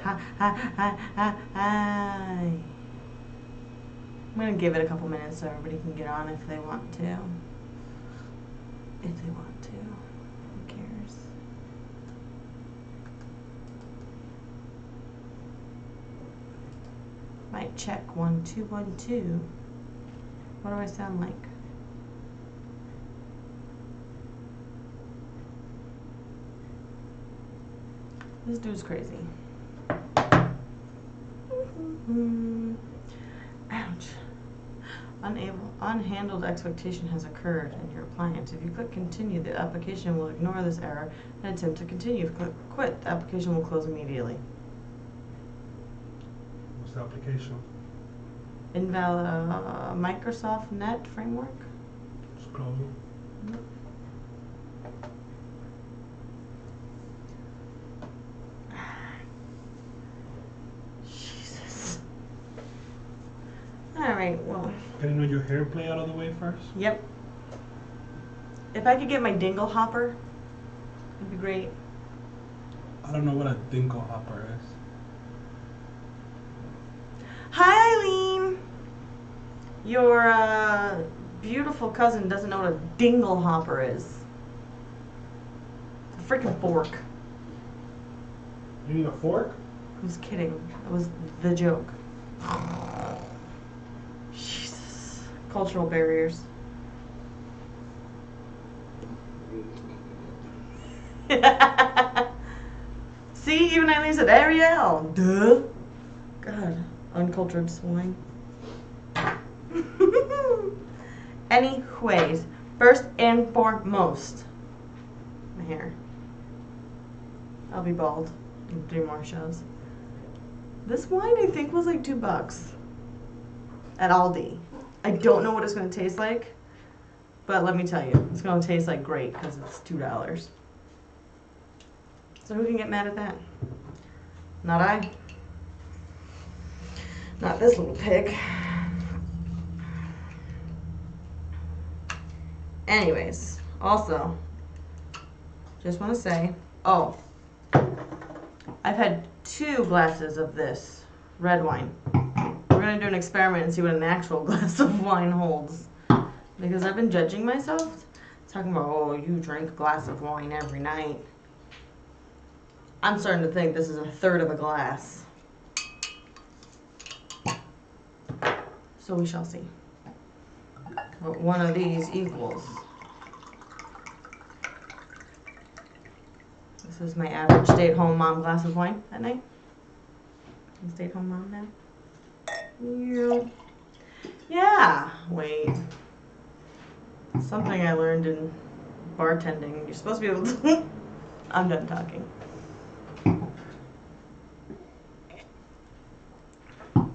Hi, hi, hi, hi, hi. I'm going to give it a couple minutes so everybody can get on if they want to. If they want to. Who cares? Mic check 1 2 1 2. What do I sound like? This dude's crazy. Ouch. Unhandled expectation has occurred in your appliance. If you click continue, the application will ignore this error and attempt to continue. If you click quit, the application will close immediately. What's the application? Invalid Microsoft Net framework. Just close it. Jesus. Alright, well. Getting on your hair play out of the way first? Yep. If I could get my dingle hopper, it'd be great. I don't know what a dingle hopper is. Hi, Eileen. Your beautiful cousin doesn't know what a dingle hopper is. It's a freaking fork. You need a fork? I was kidding. That was the joke. Jesus. Cultural barriers. See, even Eileen said Ariel. Duh. God, uncultured swine. Anyways, first and foremost, my hair. I'll be bald in 3 more shows. This wine I think was like $2 at Aldi. I don't know what it's going to taste like, but let me tell you, it's going to taste like great because it's $2. So who can get mad at that? Not I. Not this little pig. Anyways, also, just want to say, oh, I've had 2 glasses of this red wine. We're going to do an experiment and see what an actual glass of wine holds. Because I've been judging myself, talking about, oh, you drink a glass of wine every night. I'm starting to think this is a third of a glass. So we shall see what one of these equals. This is my average stay-at-home mom glass of wine at night. I'm a stay-at-home mom now. Yeah, wait. Something I learned in bartending. You're supposed to be able to... I'm done talking.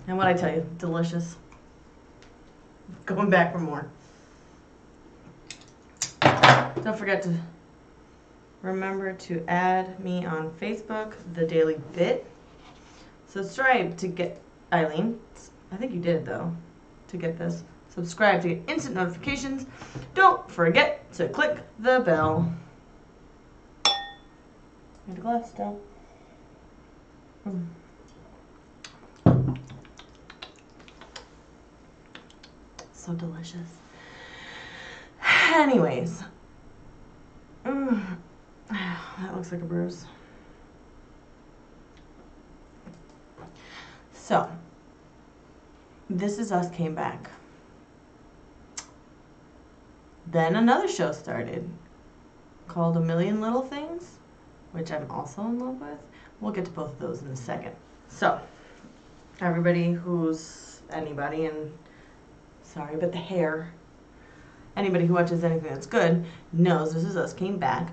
And what I tell you, delicious. Going back for more. Don't forget to remember to add me on Facebook, The Daily Bit. Subscribe to get Eileen. I think you did though. To get this. Subscribe to get instant notifications. Don't forget to click the bell. Need a glass still. So delicious. Anyways. That looks like a bruise. So, This Is Us came back. Then another show started called A Million Little Things, which I'm also in love with. We'll get to both of those in a second. So, everybody who's anybody, and sorry, but the hair, anybody who watches anything that's good knows This Is Us came back.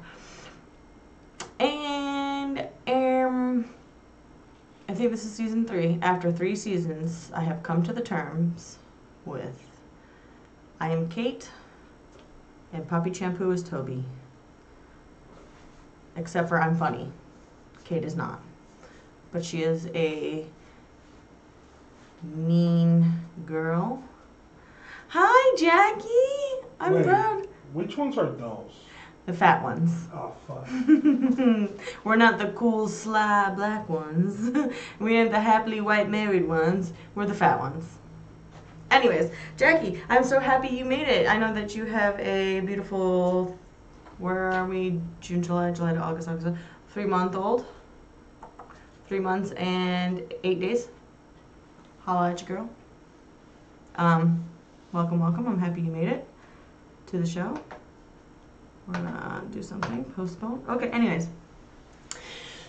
And I think this is season 3. After 3 seasons, I have come to the terms with I am Kate and Poppy Shampoo is Toby. Except for I'm funny. Kate is not. But she is a mean girl. Hi, Jackie. I'm proud. Which ones are those? The fat ones. Oh, fuck. We're not the cool, sly black ones. We ain't the happily white married ones. We're the fat ones. Anyways, Jackie, I'm so happy you made it. I know that you have a beautiful, where are we? June, July to August, 3-month-old. 3 months and 8 days. Holla at your girl. Welcome. I'm happy you made it to the show. We're gonna do something, postpone. Okay, anyways.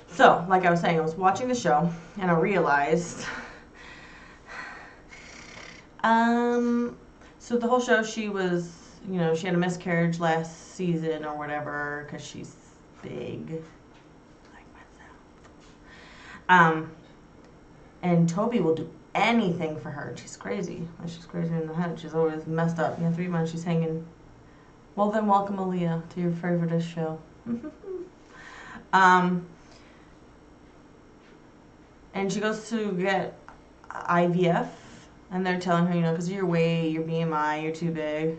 So, like I was saying, I was watching the show and I realized, so the whole show she was, you know, she had a miscarriage last season or whatever because she's big, like myself. And Toby will do anything for her. She's crazy. Like, she's crazy in the head. She's always messed up. You know, 3 months she's hanging. Well, then welcome Aaliyah to your favorite show. And she goes to get IVF, and they're telling her, you know, because of your weight, your BMI, you're too big.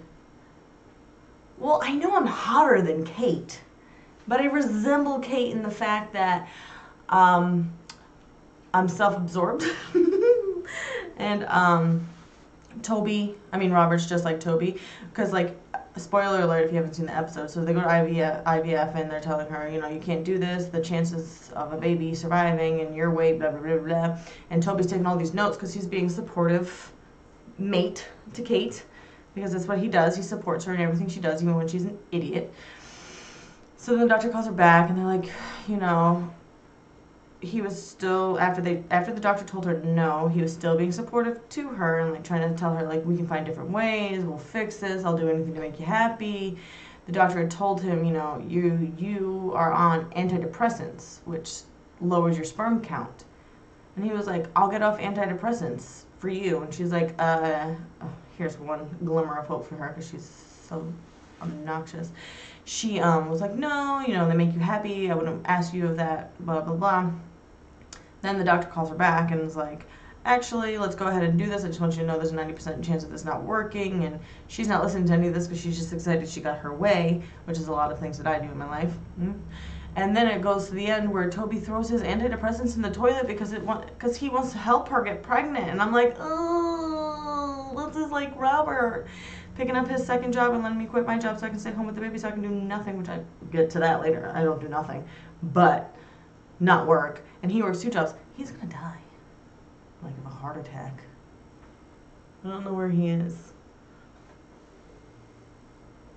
Well, I know I'm hotter than Kate, but I resemble Kate in the fact that I'm self-absorbed. And Robert's just like Toby, because, like, spoiler alert if you haven't seen the episode, so they go to IVF and they're telling her, you know, you can't do this, the chances of a baby surviving and your weight, blah, blah, blah, blah. And Toby's taking all these notes because he's being supportive mate to Kate, because that's what he does. He supports her in everything she does, even when she's an idiot. So then the doctor calls her back and they're like, you know, he was still, after the doctor told her no, he was still being supportive to her and, like, trying to tell her, like, we can find different ways, we'll fix this, I'll do anything to make you happy. The doctor had told him, you know, you are on antidepressants, which lowers your sperm count. And he was like, I'll get off antidepressants for you. And she's like, here's one glimmer of hope for her because she's so obnoxious. She was like, no, you know, they make you happy, I wouldn't ask you of that, blah, blah, blah. Then the doctor calls her back and is like, actually, let's go ahead and do this. I just want you to know there's a 90% chance of this not working. And she's not listening to any of this because she's just excited she got her way, which is a lot of things that I do in my life. And then it goes to the end where Toby throws his antidepressants in the toilet because he wants to help her get pregnant. And I'm like, oh, this is like Robert picking up his second job and letting me quit my job so I can stay home with the baby so I can do nothing, which I get to that later. I don't do nothing, but not work. And he works 2 jobs. He's gonna die, like, of a heart attack. I don't know where he is.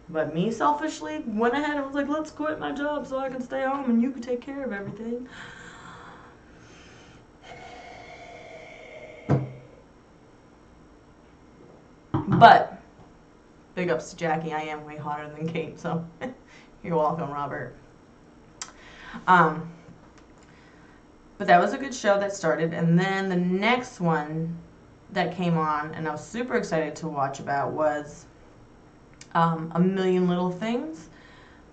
But me, selfishly, went ahead and was like, let's quit my job so I can stay home and you can take care of everything. But big ups to Jackie. I am way hotter than Kate, so you're welcome, Robert. But that was a good show that started, and then the next one that came on, and I was super excited to watch about, was A Million Little Things,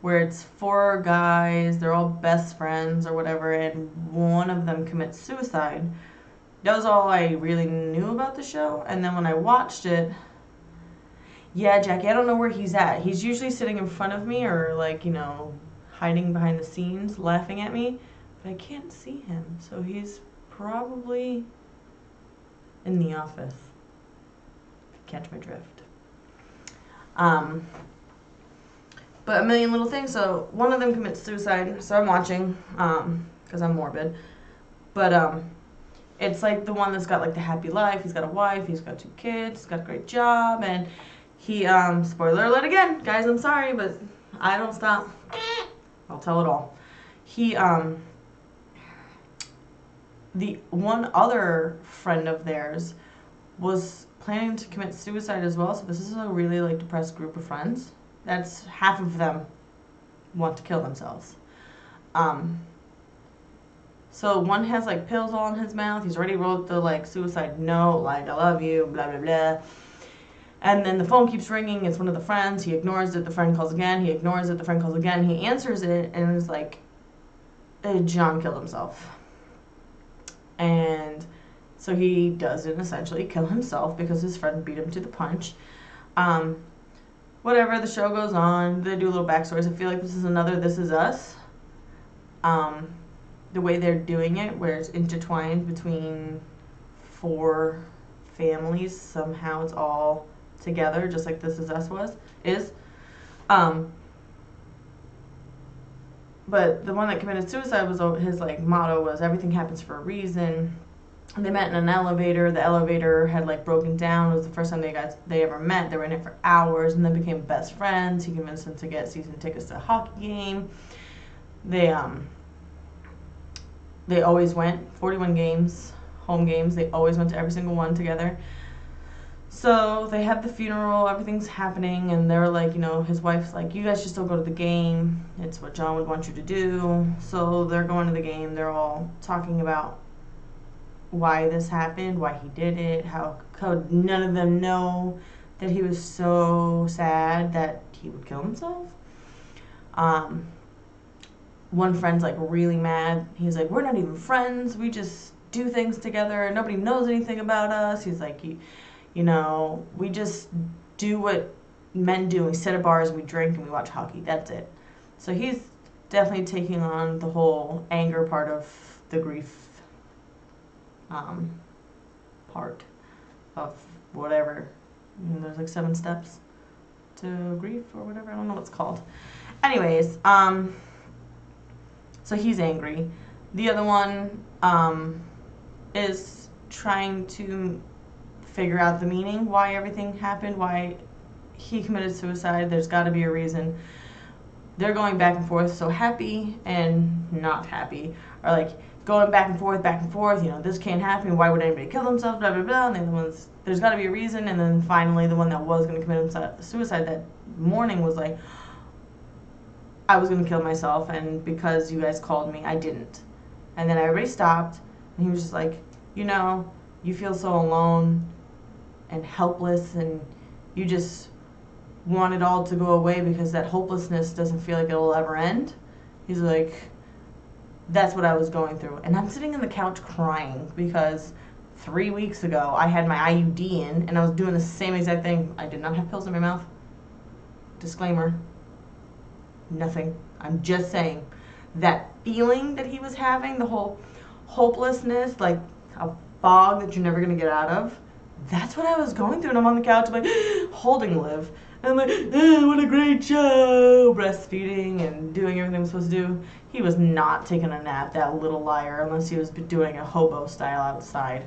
where it's 4 guys, they're all best friends or whatever, and one of them commits suicide. That was all I really knew about the show, and then when I watched it, yeah, Jackie, I don't know where he's at. He's usually sitting in front of me or, like, you know, hiding behind the scenes, laughing at me. But I can't see him. So he's probably in the office. Catch my drift. But A Million Little Things. So one of them commits suicide. So I'm watching because I'm morbid. But it's like the one that's got, like, the happy life. He's got a wife. He's got 2 kids. He's got a great job. And he, spoiler alert again, guys, I'm sorry, but I don't stop. I'll tell it all. He, the one other friend of theirs was planning to commit suicide as well, so this is a really, like, depressed group of friends. That's half of them want to kill themselves. So one has, like, pills all in his mouth. He's already wrote the, like, suicide note, like, I love you, blah, blah, blah. And then the phone keeps ringing. It's one of the friends. He ignores it. The friend calls again. He ignores it. The friend calls again. He answers it and is like, John killed himself. And so he doesn't essentially kill himself because his friend beat him to the punch. whatever, the show goes on. They do little backstories. I feel like this is another This Is Us. The way they're doing it, where it's intertwined between 4 families. Somehow it's all together, just like This Is Us is. But the one that committed suicide was his like motto was everything happens for a reason. They met in an elevator. The elevator had like broken down. It was the first time they ever met. They were in it for hours and then became best friends. He convinced them to get season tickets to a hockey game. They always went 41 games, home games. They always went to every single one together. So they have the funeral, everything's happening, and they're like, you know, his wife's like, you guys should still go to the game. It's what John would want you to do. So they're going to the game. They're all talking about why this happened, why he did it, how none of them know that he was so sad that he would kill himself. One friend's like really mad. He's like, we're not even friends. We just do things together. Nobody knows anything about us. He's like, you know, we just do what men do. We sit at bars and we drink and we watch hockey. That's it. So he's definitely taking on the whole anger part of the grief part of whatever. And there's like 7 steps to grief or whatever. I don't know what it's called. Anyways, so he's angry. The other one is trying to figure out the meaning, why everything happened, why he committed suicide. There's got to be a reason. They're going back and forth, so happy and not happy, or like going back and forth, you know, this can't happen, why would anybody kill themselves, blah, blah, blah, and the other one's, there's got to be a reason, and then finally the one that was going to commit suicide that morning was like, I was going to kill myself, and because you guys called me, I didn't. And then everybody stopped, and he was just like, you know, you feel so alone and helpless, and you just want it all to go away because that hopelessness doesn't feel like it'll ever end. He's like, that's what I was going through. And I'm sitting on the couch crying because 3 weeks ago I had my IUD in and I was doing the same exact thing. I did not have pills in my mouth. Disclaimer. Nothing. I'm just saying that feeling that he was having, the whole hopelessness, like a fog that you're never going to get out of, that's what I was going through. And I'm on the couch like holding Liv. And I'm like, what a great show. Breastfeeding and doing everything I'm supposed to do. He was not taking a nap, that little liar, unless he was doing a hobo style outside.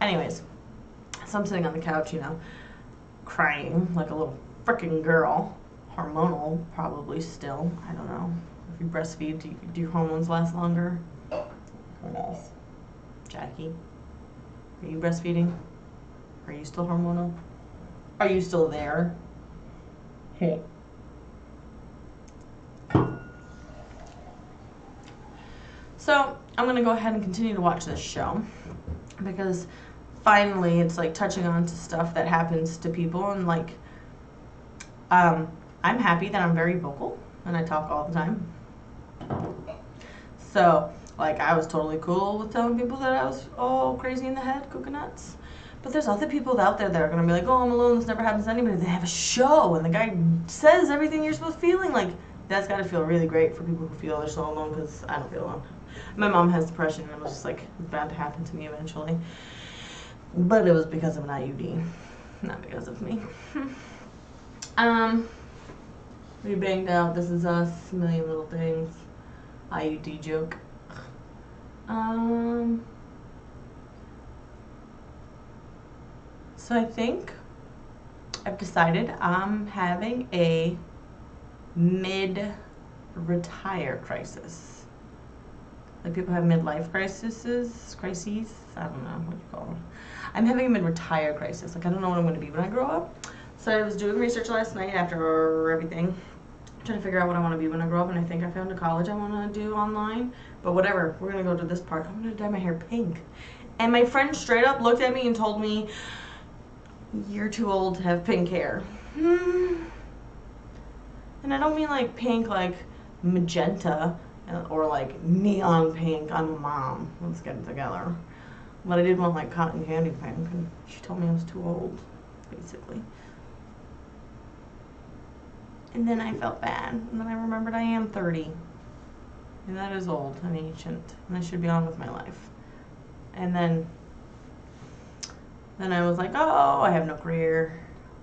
Anyways, so I'm sitting on the couch, you know, crying like a little freaking girl. Hormonal, probably still. I don't know. If you breastfeed, do your hormones last longer? Who knows? Jackie, are you breastfeeding? Are you still hormonal? Are you still there? Hey. So I'm gonna go ahead and continue to watch this show because finally it's like touching on to stuff that happens to people, and like I'm happy that I'm very vocal and I talk all the time. So like I was totally cool with telling people that I was all crazy in the head, coconuts. But there's other people out there that are going to be like, oh, I'm alone, this never happens to anybody. They have a show, and the guy says everything you're supposed to feeling. Like, that's got to feel really great for people who feel they're so alone, because I don't feel alone. My mom has depression, and it was just like, it's bound to happen to me eventually. But it was because of an IUD, not because of me. We banged out This Is Us, A Million Little Things, IUD joke. So I think I've decided I'm having a mid-retire crisis. Like people have midlife crises, I don't know what you call them. I'm having a mid-retire crisis. Like I don't know what I'm going to be when I grow up. So I was doing research last night after everything, trying to figure out what I want to be when I grow up, and I think I found a college I want to do online. But whatever, we're going to go to this part. I'm going to dye my hair pink. And my friend straight up looked at me and told me, you're too old to have pink hair. And I don't mean like pink like magenta or like neon pink. I'm a mom. Let's get it together. But I did want like cotton candy pink, and she told me I was too old, basically. And then I felt bad. And then I remembered I am 30. And that is old and ancient. And I should be on with my life. And then I was like, oh, I have no career.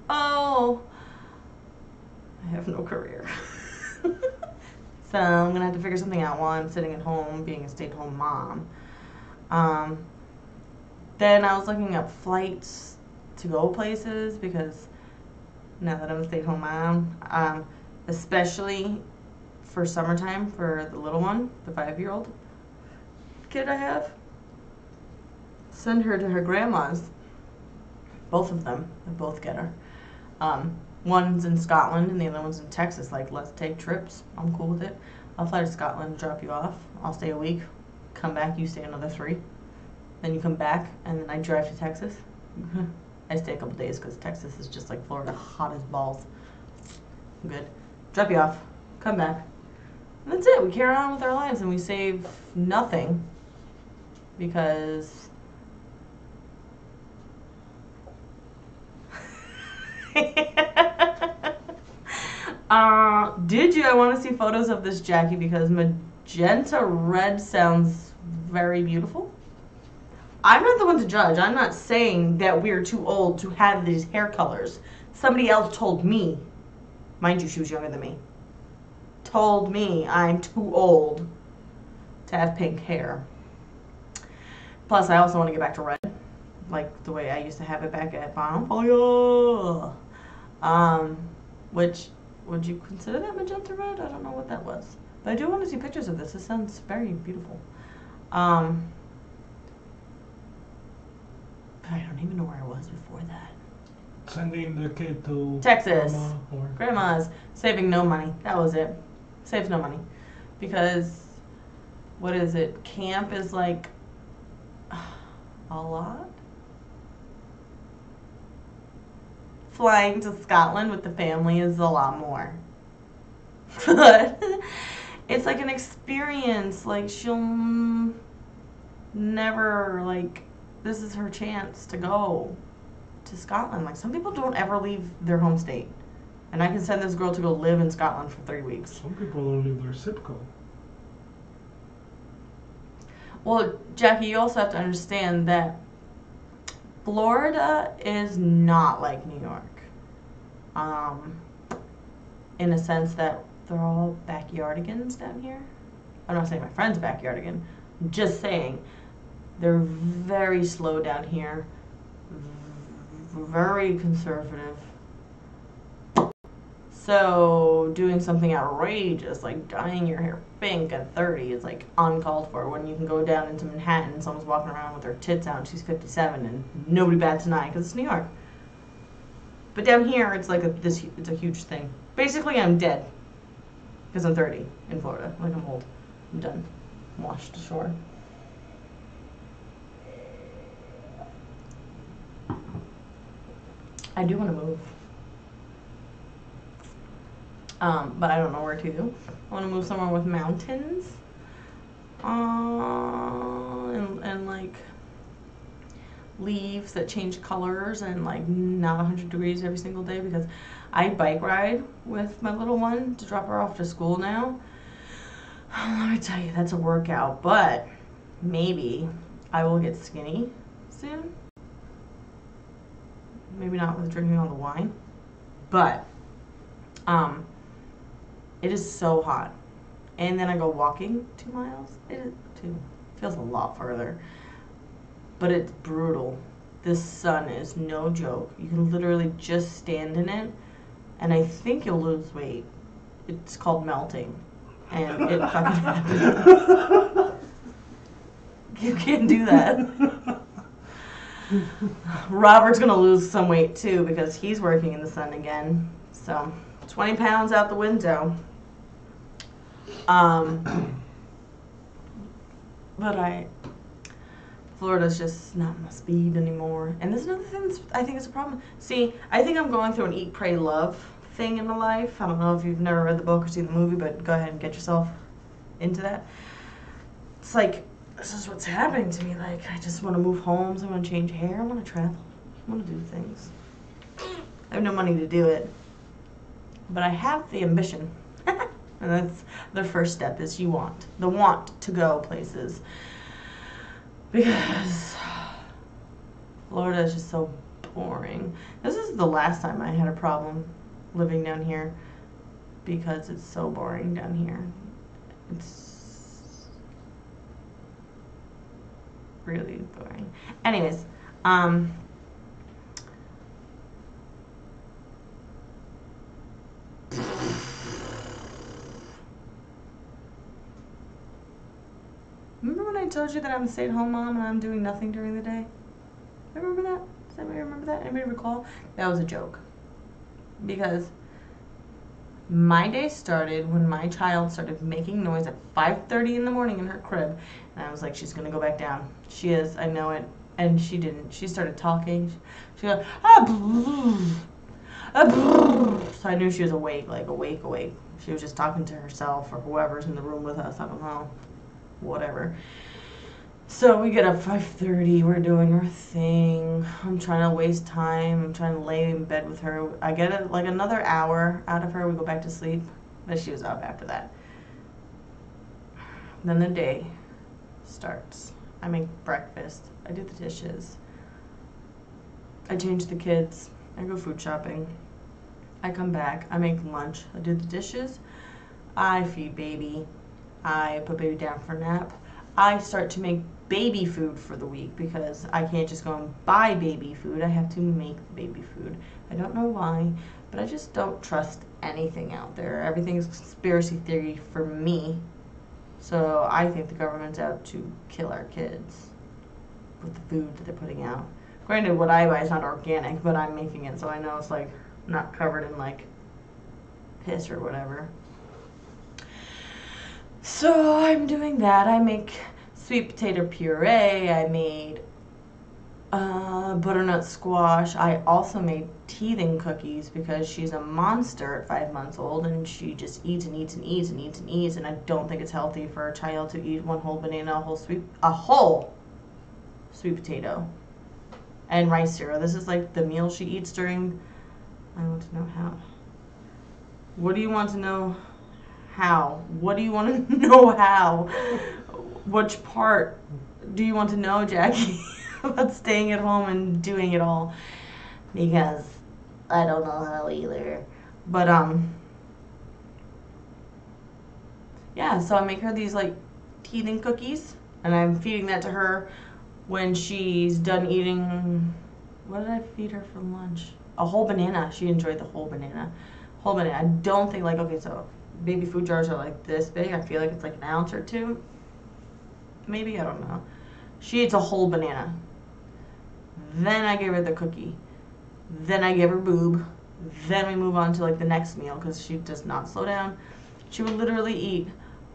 Oh, I have no career. So I'm going to have to figure something out while I'm sitting at home being a stay-at-home mom. Then I was looking up flights to go places because now that I'm a stay-at-home mom, especially for summertime for the little one, the 5-year-old kid I have, send her to her grandma's. Both of them. They both get her. One's in Scotland and the other one's in Texas. Like, let's take trips. I'm cool with it. I'll fly to Scotland and drop you off. I'll stay a week. Come back, you stay another 3. Then you come back, and then I drive to Texas. I stay a couple days because Texas is just like Florida, hot as balls. I'm good. Drop you off. Come back. And that's it. We carry on with our lives and we save nothing because did you? I want to see photos of this Jackie because magenta red sounds very beautiful. I'm not the one to judge. I'm not saying that we're too old to have these hair colors. Somebody else told me, mind you, she was younger than me, told me I'm too old to have pink hair. Plus, I also want to get back to red, like the way I used to have it back at Bonfire. Which, would you consider that magenta red? I don't know what that was. But I do want to see pictures of this. This sounds very beautiful. But I don't even know where I was before that. Sending the kid to Texas. Grandma or Grandma's. Saving no money. That was it. Saves no money. Because, what is it? Camp is like a lot? Flying to Scotland with the family is a lot more. But it's like an experience. Like, she'll never, like, this is her chance to go to Scotland. Like, some people don't ever leave their home state. And I can send this girl to go live in Scotland for 3 weeks. some people don't leave their zip code. Well, Jackie, you also have to understand that Florida is not like New York. In a sense that they're all backyardigans down here. I'm not saying my friend's backyardigan. I'm just saying they're very slow down here. Very conservative. So doing something outrageous like dyeing your hair pink at 30 is like uncalled for, when you can go down into Manhattan and someone's walking around with her tits out and she's 57 and nobody bats an eye because it's New York. But down here it's like it's a huge thing. Basically I'm dead because I'm 30 in Florida. Like, I'm old. I'm done. I'm washed ashore. I do want to move. But I don't know where to. I want to move somewhere with mountains. And like leaves that change colors and like not 100 degrees every single day, because I bike ride with my little one to drop her off to school now. Let me tell you, that's a workout, but maybe I will get skinny soon. Maybe not with drinking all the wine, but it is so hot. And then I go walking 2 miles. It feels a lot further, but it's brutal. This sun is no joke. You can literally just stand in it, and I think you'll lose weight. It's called melting, and it fucking happens. You can't do that. Robert's gonna lose some weight too because he's working in the sun again. So 20 pounds out the window. But Florida's just not my speed anymore. And there's another thing that's, I think is a problem. See, I think I'm going through an eat, pray, love thing in my life. I don't know if you've never read the book or seen the movie, but go ahead and get yourself into that. It's like, this is what's happening to me. Like, I just want to move homes. I want to change hair. I want to travel. I want to do things. I have no money to do it. but I have the ambition. And that's the first step, is the want to go places. Because Florida is just so boring. This is the last time I had a problem living down here, because it's so boring down here. It's really boring. Anyways, remember when I told you that I'm a stay-at-home mom and I'm doing nothing during the day? Remember that? Does anybody remember that? Anybody recall? That was a joke. Because my day started when my child started making noise at 5:30 in the morning in her crib. And I was like, she's going to go back down. She is. I know it. And she didn't. She started talking. She goes, so I knew she was awake, like awake. She was just talking to herself or whoever's in the room with us. I don't know. Whatever. So we get up 5:30, we're doing our thing. I'm trying to waste time. I'm trying to lay in bed with her. I get like another hour out of her. We go back to sleep. But she was up after that. Then the day starts. I make breakfast. I do the dishes. I change the kids. I go food shopping. I come back. I make lunch. I do the dishes. I feed baby. I put baby down for a nap. I start to make baby food for the week, because I can't just go and buy baby food. I have to make the baby food. I don't know why, but I just don't trust anything out there. Everything's conspiracy theory for me. So I think the government's out to kill our kids with the food that they're putting out. Granted, what I buy is not organic, but I'm making it, so I know it's like not covered in like piss or whatever. So I'm doing that. I make sweet potato puree. I made butternut squash. I also made teething cookies, because she's a monster at 5 months old, and she just eats and eats and eats and eats and eats, and I don't think it's healthy for a child to eat one whole banana, a whole sweet potato, and rice cereal. This is like the meal she eats during. I want to know how. What do you want to know? How? What do you want to know how? Which part do you want to know, Jackie, about staying at home and doing it all? Because I don't know how either. But, yeah, so I make her these, like, teething cookies, and I'm feeding that to her when she's done eating. What did I feed her for lunch? A whole banana. She enjoyed the whole banana. I don't think, like, okay, so baby food jars are like this big. I feel like it's like an ounce or two. Maybe, I don't know. She eats a whole banana. Then I gave her the cookie. Then I gave her boob. Then we move on to like the next meal, because she does not slow down. She would literally eat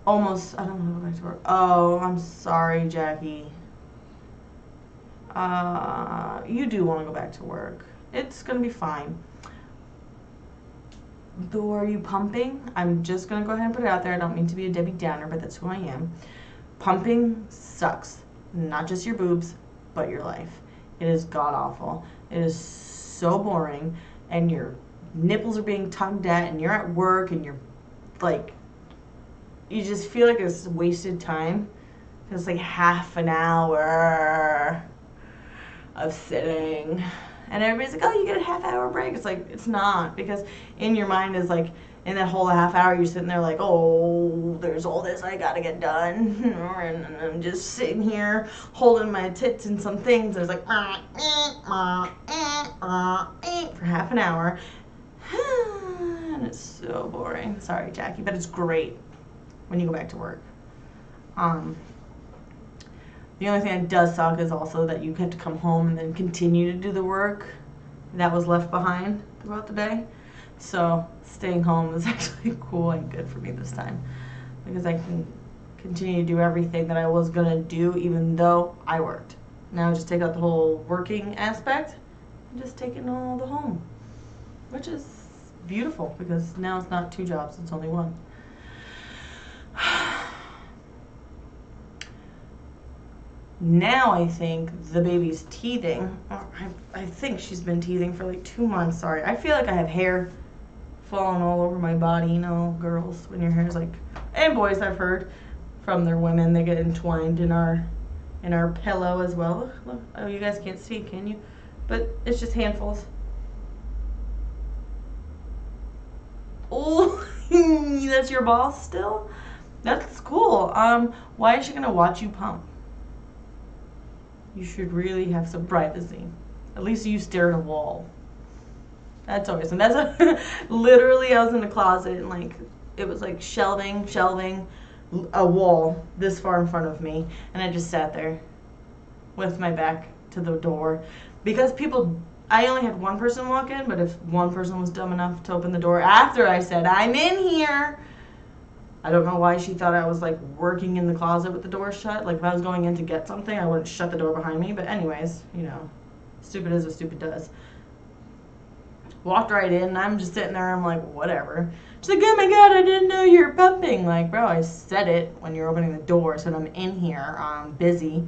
almost, I don't want to go back to work. Oh, I'm sorry, Jackie. You do want to go back to work. It's going to be fine. Though, are you pumping? I'm just going to go ahead and put it out there. I don't mean to be a Debbie Downer, but that's who I am. Pumping sucks. Not just your boobs, but your life. It is god-awful. It is so boring, and your nipples are being tugged at, and you're at work, and you're, like, you just feel like it's wasted time. It's like half an hour of sitting. And everybody's like, oh, you get a half-hour break. It's like, it's not, because in your mind is like, in that whole half hour, you're sitting there like, oh, there's all this I gotta get done. And I'm just sitting here holding my tits and some things. There's like, for half an hour. And it's so boring. Sorry, Jackie, but it's great when you go back to work. The only thing that does suck is also that you have to come home and then continue to do the work that was left behind throughout the day. So staying home is actually cool and good for me this time, because I can continue to do everything that I was going to do even though I worked. Now just take out the whole working aspect and just take it all the home, which is beautiful, because now it's not 2 jobs, it's only 1. Now I think the baby's teething. I think she's been teething for like 2 months. Sorry. I feel like I have hair falling all over my body, you know, girls, when your hair's like, and boys, I've heard from their women, they get entwined in our pillow as well. Look, oh, you guys can't see, can you? But it's just handfuls. Oh, that's your ball still? That's cool. Why is she gonna watch you pump? You should really have some privacy. At least you stare at a wall. That's always, and literally I was in the closet and like, it was like shelving, a wall this far in front of me, and I just sat there with my back to the door because I only had one person walk in, but if one person was dumb enough to open the door after I said, I'm in here, I don't know why she thought I was like working in the closet with the door shut. Like if I was going in to get something, I wouldn't shut the door behind me. But anyways, you know, stupid is what stupid does. Walked right in, and I'm just sitting there, I'm like, whatever. She's like, oh my god, I didn't know you were pumping. Like, bro, I said it when you're opening the door. I said, I'm in here, I'm busy.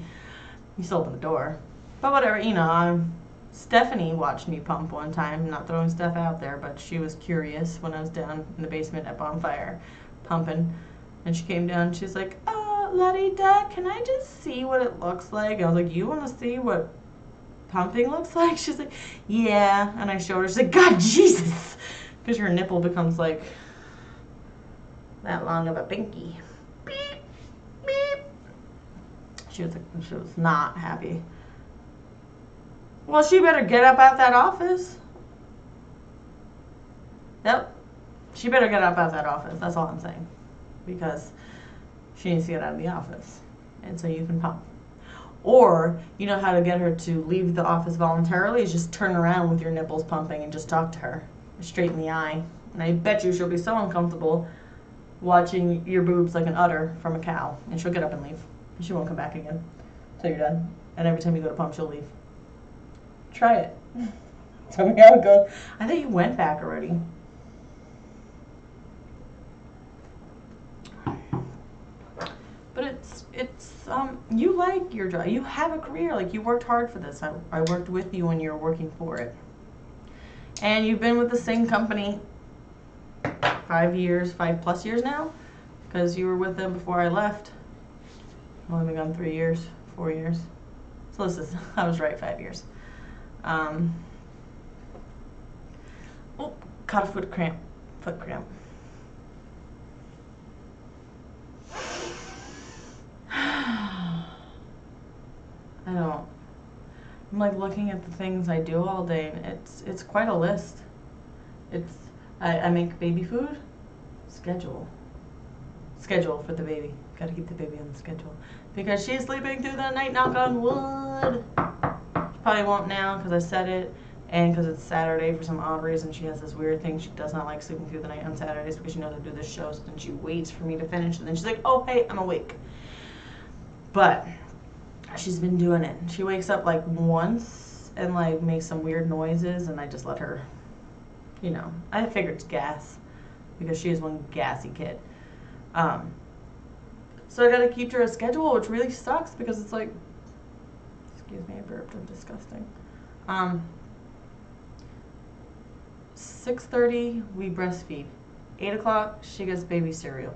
You still open the door. But whatever, you know, Stephanie watched me pump one time, not throwing stuff out there, but she was curious when I was down in the basement at Bonfire pumping. And she came down, and she's like, oh, la-di-da, can I just see what it looks like? I was like, you want to see what pumping looks like? She's like, yeah. And I showed her. She's like, God, Jesus, because your nipple becomes like that long of a pinky. Beep, beep. She was not happy. Well, she better get up out that office. Yep, she better get up out that office. That's all I'm saying, because she needs to get out of the office, and so you can pump. Or, you know how to get her to leave the office voluntarily is just turn around with your nipples pumping and just talk to her straight in the eye. And I bet you she'll be so uncomfortable watching your boobs like an udder from a cow. And she'll get up and leave. And she won't come back again until you're done. And every time you go to pump, she'll leave. Try it. Tell me how it goes. I thought you went back already. But it's you like your job. You have a career. Like, you worked hard for this. I worked with you when you were working for it. And you've been with the same company 5 years, 5+ years now, because you were with them before I left. I've only been gone 3 years, 4 years. So this is, I was right, 5 years. Oh, caught a foot cramp. I'm like looking at the things I do all day, and it's quite a list. I make baby food, schedule for the baby. Gotta keep the baby on the schedule because she's sleeping through the night, knock on wood. She probably won't now because I said it, and because it's Saturday for some odd reason. She has this weird thing. She does not like sleeping through the night on Saturdays because she knows I do this show, so then she waits for me to finish, and then she's like, oh, hey, I'm awake. But she's been doing it. She wakes up like once and like makes some weird noises, and I just let her, you know, I figured it's gas because she is one gassy kid. So I gotta keep her a schedule, which really sucks because it's like, excuse me, I burped, I'm disgusting. 6:30 we breastfeed. 8 o'clock she gets baby cereal.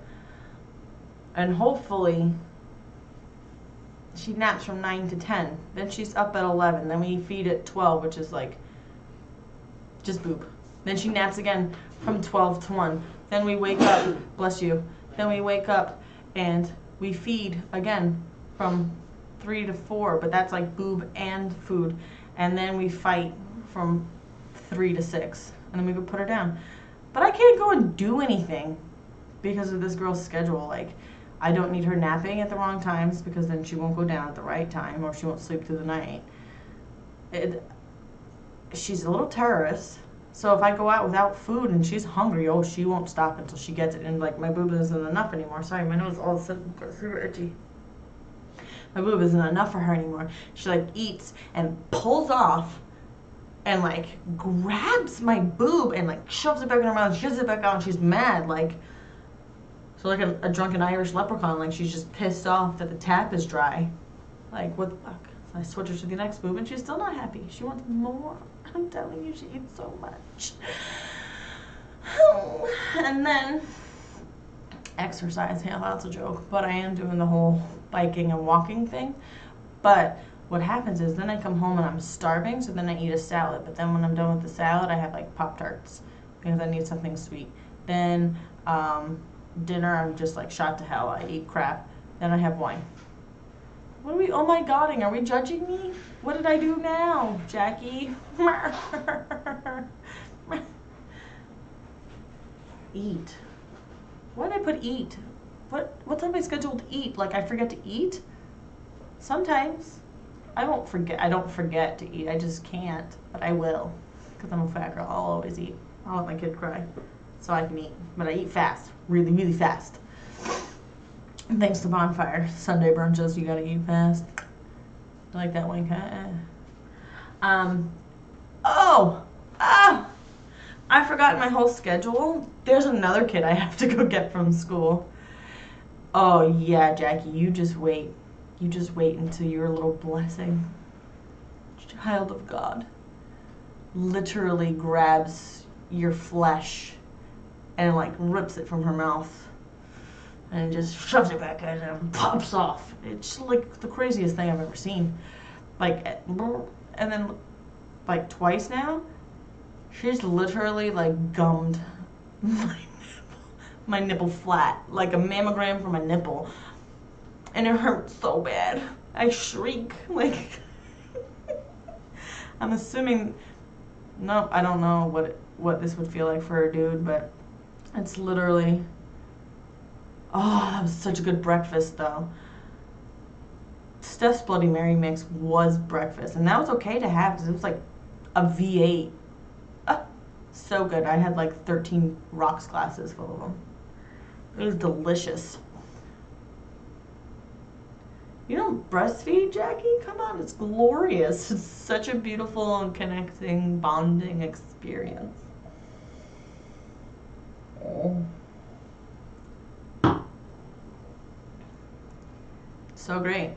And hopefully she naps from 9 to 10. Then she's up at 11. Then we feed at 12, which is like just boob. Then she naps again from 12 to 1. Then we wake up, bless you. Then we wake up and we feed again from 3 to 4, but that's like boob and food. And then we fight from 3 to 6. And then we could put her down. But I can't go and do anything because of this girl's schedule. Like, I don't need her napping at the wrong times because then she won't go down at the right time or she won't sleep through the night. She's a little terrorist. So if I go out without food and she's hungry, oh, she won't stop until she gets it. And like, my boob isn't enough anymore. Sorry, my nose all of a sudden got super itchy. My boob isn't enough for her anymore. She like eats and pulls off and like grabs my boob and like shoves it back in her mouth, shoves it back out, and she's mad. Like, so like a drunken Irish leprechaun, like she's just pissed off that the tap is dry. Like, what the fuck? So I switch her to the next boob and she's still not happy. She wants more. I'm telling you, she eats so much. And then exercise. Yeah, that's a joke. But I am doing the whole biking and walking thing. But what happens is then I come home and I'm starving, so then I eat a salad. But then when I'm done with the salad, I have like Pop-Tarts because I need something sweet. Then dinner, I'm just like shot to hell. I eat crap. Then I have wine. What are we, oh my godding, are we judging me? What did I do now, Jackie? Eat. Why did I put eat? What's on my schedule to eat? Like I forget to eat? Sometimes. I don't forget to eat. I just can't. But I will. Because I'm a fat girl. I'll always eat. I'll let my kid cry. So I can eat. But I eat fast. Really, really fast. And thanks to Bonfire. Sunday brunches, you gotta eat fast. I like that one. I forgot my whole schedule. There's another kid I have to go get from school. Oh yeah, Jackie, you just wait. You just wait until your little blessing, child of God, literally grabs your flesh and like rips it from her mouth and just shoves it back in and pops off. It's like the craziest thing I've ever seen. Like, and then like twice now, she's literally like gummed my nipple flat, like a mammogram for my nipple. And it hurts so bad. I shriek. Like, I'm assuming, no, I don't know what this would feel like for a dude, but it's literally, oh, that was such a good breakfast though. Steph's Bloody Mary mix was breakfast, and that was okay to have because it was like a V8. So good. I had like 13 rocks glasses full of them. It was delicious. You don't breastfeed, Jackie? Come on, it's glorious. It's such a beautiful and connecting, bonding experience. Oh. So great.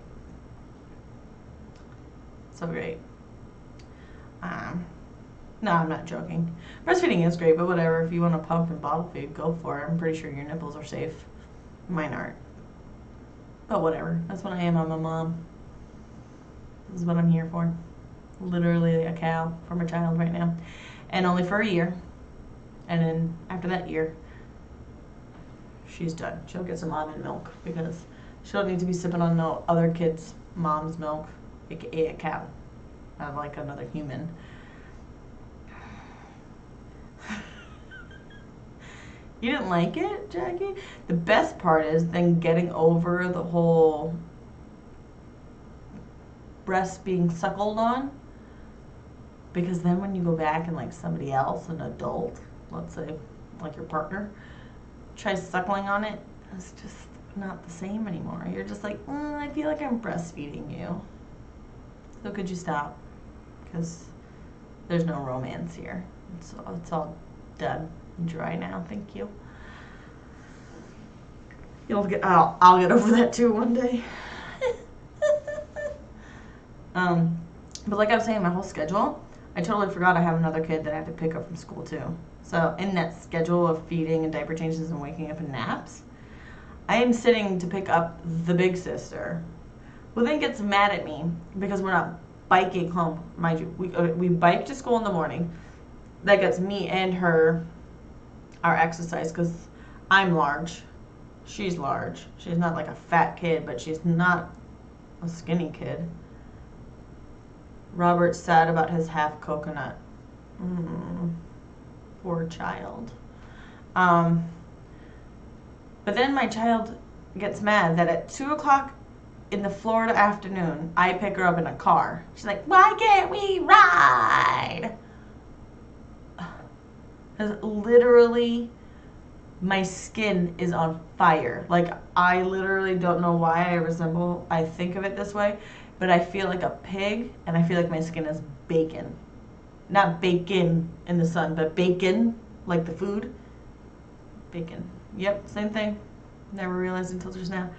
So great. No, I'm not joking. Breastfeeding is great, but whatever. If you want to pump and bottle feed, go for it. I'm pretty sure your nipples are safe. Mine aren't. But whatever. That's what I am. I'm a mom. This is what I'm here for. Literally a cow for my child right now. And only for a year. And then after that year, she's done. She'll get some almond milk because she don't need to be sipping on no other kid's mom's milk, aka a cow. Not like another human. You didn't like it, Jackie? The best part is then getting over the whole breast being suckled on. Because then when you go back and like somebody else, an adult, let's say like your partner, tries suckling on it, it's just not the same anymore. You're just like, I feel like I'm breastfeeding you. So could you stop? Because there's no romance here. It's all done. Dry now, thank you. I'll get over that too one day. But like I was saying, my whole schedule, I totally forgot I have another kid that I have to pick up from school too. So in that schedule of feeding and diaper changes and waking up and naps, I am sitting to pick up the big sister, who then gets mad at me because we're not biking home. Mind you, we bike to school in the morning. That gets me and her our exercise because I'm large. She's large. She's not like a fat kid, but she's not a skinny kid. Robert's sad about his half coconut. Poor child. But then my child gets mad that at 2 o'clock in the Florida afternoon, I pick her up in a car. She's like, why can't we ride? Because literally my skin is on fire. Like, I literally don't know why I think of it this way, but I feel like a pig and I feel like my skin is bacon. Not bacon in the sun, but bacon, like the food. Bacon. Yep, same thing. Never realized until just now.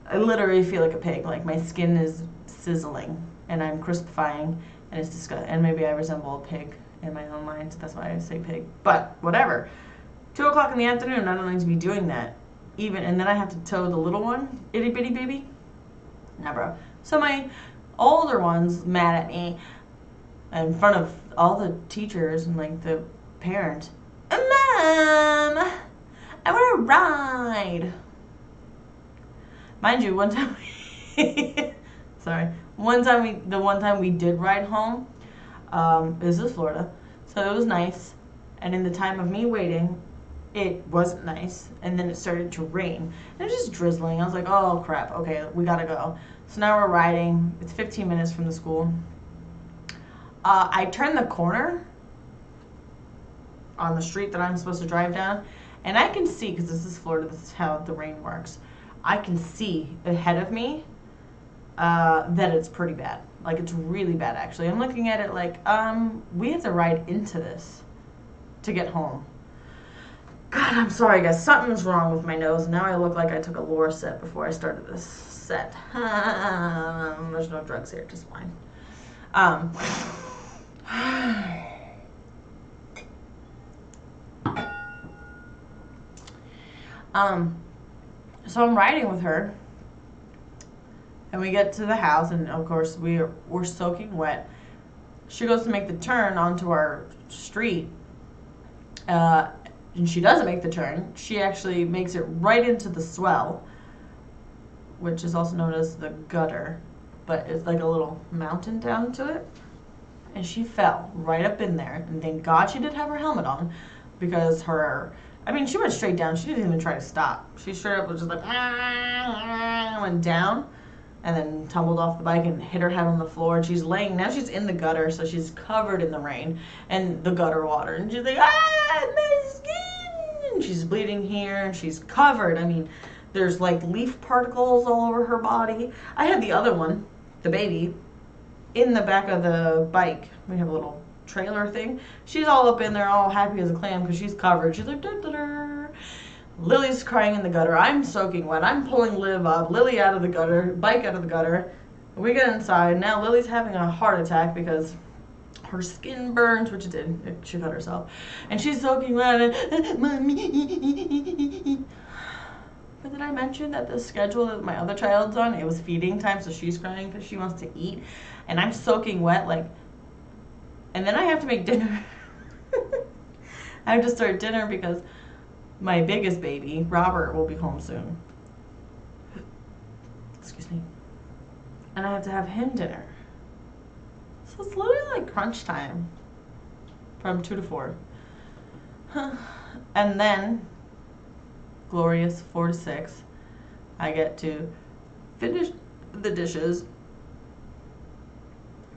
I literally feel like a pig. Like my skin is sizzling and I'm crispifying and it's disgusting. And maybe I resemble a pig in my own mind, so that's why I say pig. But whatever. 2 o'clock in the afternoon, I don't need to be doing that. Even, and then I have to tow the little one, itty bitty baby. Nah, bro. So my older one's mad at me in front of all the teachers and like the parents. Mom, I want to ride. Mind you, one time the one time we did ride home, this is Florida, so it was nice. And in the time of me waiting, it wasn't nice, and then it started to rain. And it was just drizzling. I was like, oh crap, okay, we gotta go. So now we're riding. It's 15 minutes from the school. I turned the corner on the street that I'm supposed to drive down, and I can see, because this is Florida, this is how the rain works, I can see ahead of me that it's pretty bad. Like, it's really bad, actually. I'm looking at it like, we have to ride into this to get home. God, I'm sorry, guys. Something's wrong with my nose. Now I look like I took a Lara set before I started this set. There's no drugs here, just wine. So I'm riding with her, and we get to the house, and of course we're soaking wet. She goes to make the turn onto our street, and she doesn't make the turn. She actually makes it right into the swell, which is also known as the gutter, but it's like a little mountain down to it. And she fell right up in there, and thank God she did have her helmet on, because she went straight down. She didn't even try to stop. She straight up was just like, went down, and then tumbled off the bike and hit her head on the floor. And she's she's in the gutter, so she's covered in the rain and the gutter water. And she's like, my skin! And she's bleeding here, and she's covered. I mean, there's like leaf particles all over her body. I had the other one, the baby, in the back of the bike. We have a little trailer thing. She's all up in there, all happy as a clam because she's covered. She's like, da-da-da. Lily's crying in the gutter. I'm soaking wet. I'm pulling Liv up. Lily out of the gutter, bike out of the gutter. We get inside. Now Lily's having a heart attack because her skin burns, which it did. She cut herself. And she's soaking wet. And, Mommy. But did I mention that the schedule that my other child's on, it was feeding time, so she's crying because she wants to eat. And I'm soaking wet, and then I have to make dinner. I have to start dinner because my biggest baby, Robert, will be home soon. Excuse me. And I have to have him dinner. So it's literally like crunch time from 2 to 4. And then, glorious 4 to 6, I get to finish the dishes,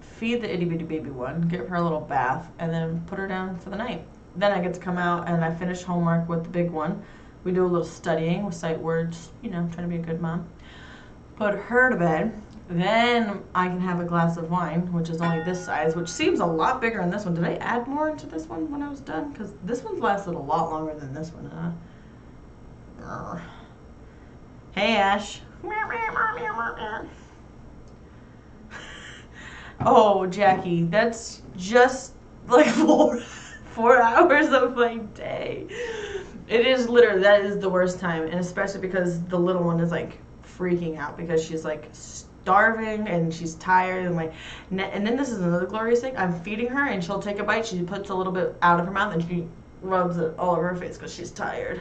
feed the itty bitty baby one, give her a little bath, and then put her down for the night. Then I get to come out and I finish homework with the big one. We do a little studying, recite words, trying to be a good mom. Put her to bed. Then I can have a glass of wine, which is only this size, which seems a lot bigger than this one. Did I add more into this one when I was done? Because this one's lasted a lot longer than this one, huh? Hey, Ash. Oh, Jackie, that's just like 4 hours of my day. It is literally, that is the worst time, and especially because the little one is like freaking out because she's like starving and she's tired and then this is another glorious thing. I'm feeding her and she'll take a bite. She puts a little bit out of her mouth and she rubs it all over her face because she's tired.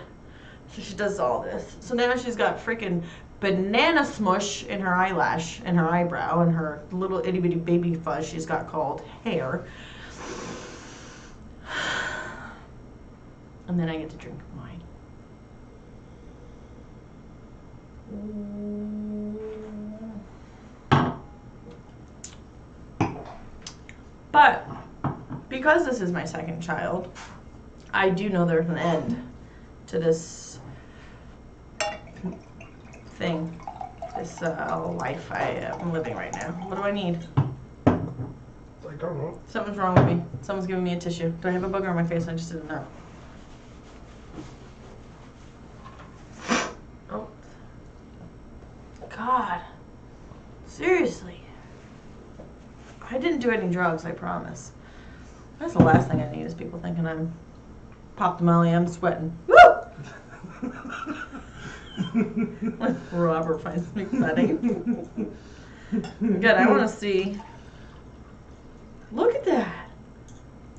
So she does all this. So now she's got freaking banana smush in her eyelash and her eyebrow and her little itty bitty baby fuzz she's got called hair. And then I get to drink wine. But because this is my second child, I do know there's an end to this thing, this life I am living right now. What do I need? I don't know. Something's wrong with me. Someone's giving me a tissue. Do I have a booger on my face? I just didn't know. Oh. God. Seriously. I didn't do any drugs, I promise. That's the last thing I need is people thinking I'm Pop the Molly, I'm sweating. Woo! Robert finds me funny. Good, I want to see. Look at that.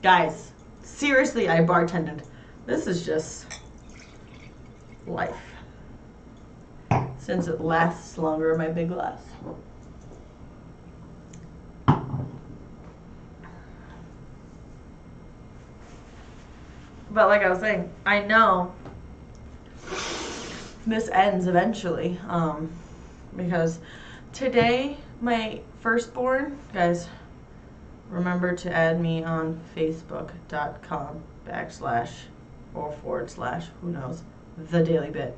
Guys, seriously, I bartended. This is just life. Since it lasts longer in my big glass. But like I was saying, I know this ends eventually. Because today, my firstborn, guys, remember to add me on facebook.com/or/, who knows, The Daily Bit.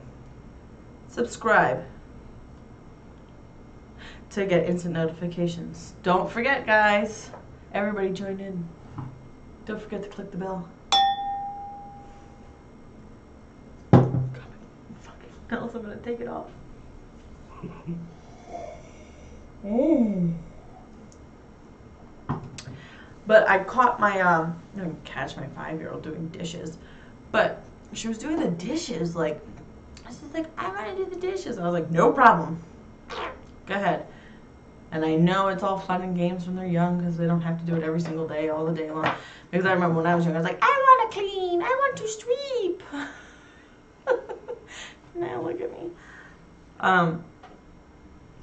Subscribe to get instant notifications. Don't forget, guys. Everybody join in. Don't forget to click the bell. Else I'm gonna take it off. But I caught my I didn't catch my 5-year-old doing dishes, but she was doing the dishes like I was like, I want to do the dishes. I was like, no problem. Go ahead. And I know it's all fun and games when they're young because they don't have to do it every single day, all the day long. Because I remember when I was young, I was like, I want to clean. I want to sweep. Now look at me.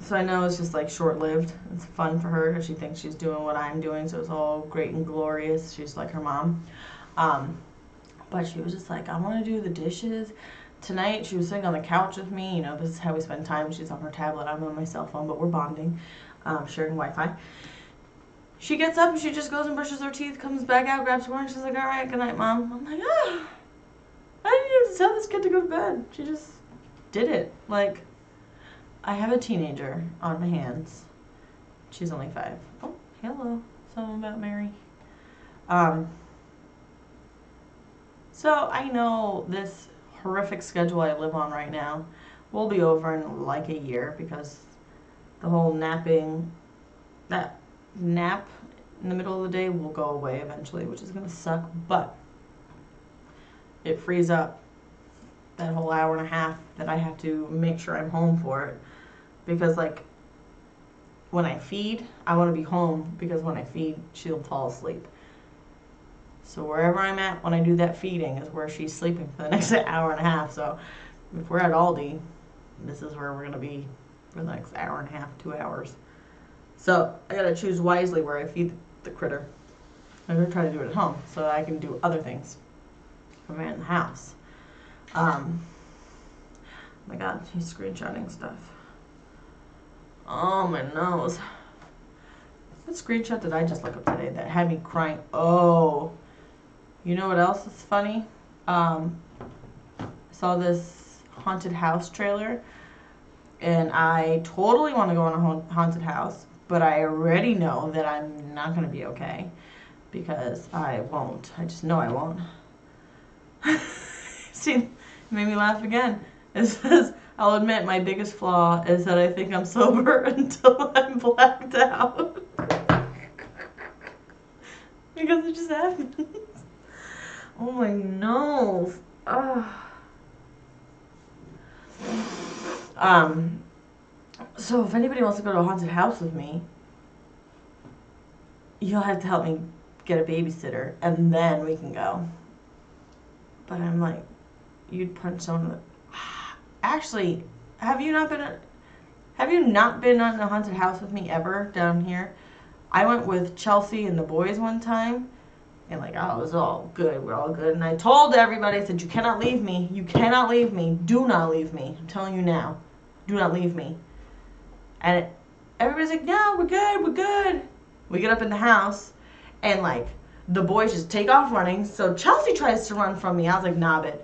So I know it's just like short-lived. It's fun for her because she thinks she's doing what I'm doing, so it's all great and glorious. She's like her mom. But she was just like, I want to do the dishes. Tonight, she was sitting on the couch with me. You know, this is how we spend time. She's on her tablet. I'm on my cell phone, but we're bonding, sharing Wi-Fi. She gets up and she just goes and brushes her teeth, comes back out, grabs her lunch. She's like, all right, good night, Mom. I'm like, ah, I didn't even tell this kid to go to bed. She just did it. Like, I have a teenager on my hands. She's only 5. Oh, hello. Something about Mary. So I know this horrific schedule I live on right now will be over in like a year because the whole napping, that nap in the middle of the day will go away eventually, which is going to suck, but it frees up that whole hour and a half that I have to make sure I'm home for it. Because like when I feed, I want to be home because when I feed, she'll fall asleep. So wherever I'm at when I do that feeding is where she's sleeping for the next hour and a half. So if we're at Aldi, this is where we're going to be for the next hour and a half, 2 hours. So I got to choose wisely where I feed the critter. I'm going to try to do it at home so that I can do other things when I'm in the house. Oh my God, he's screenshotting stuff. Oh, my nose. What screenshot did I just look up today that had me crying? Oh, you know what else is funny? I saw this haunted house trailer, and I totally want to go on a haunted house, but I already know that I'm not going to be okay because I won't. I just know I won't. See, it made me laugh again. It says, I'll admit my biggest flaw is that I think I'm sober until I'm blacked out. Because it just happens. Oh my nose. So if anybody wants to go to a haunted house with me, you'll have to help me get a babysitter and then we can go. But I'm like, you'd punch someone in the... Actually, have you not been on a haunted house with me ever down here? I went with Chelsea and the boys one time, and like, oh, it was all good. We're all good. And I told everybody, I said, you cannot leave me. You cannot leave me. Do not leave me. I'm telling you now. Do not leave me. And everybody's like, no, we're good. We're good. We get up in the house, and like, the boys just take off running. So Chelsea tries to run from me. I was like, nah, bitch.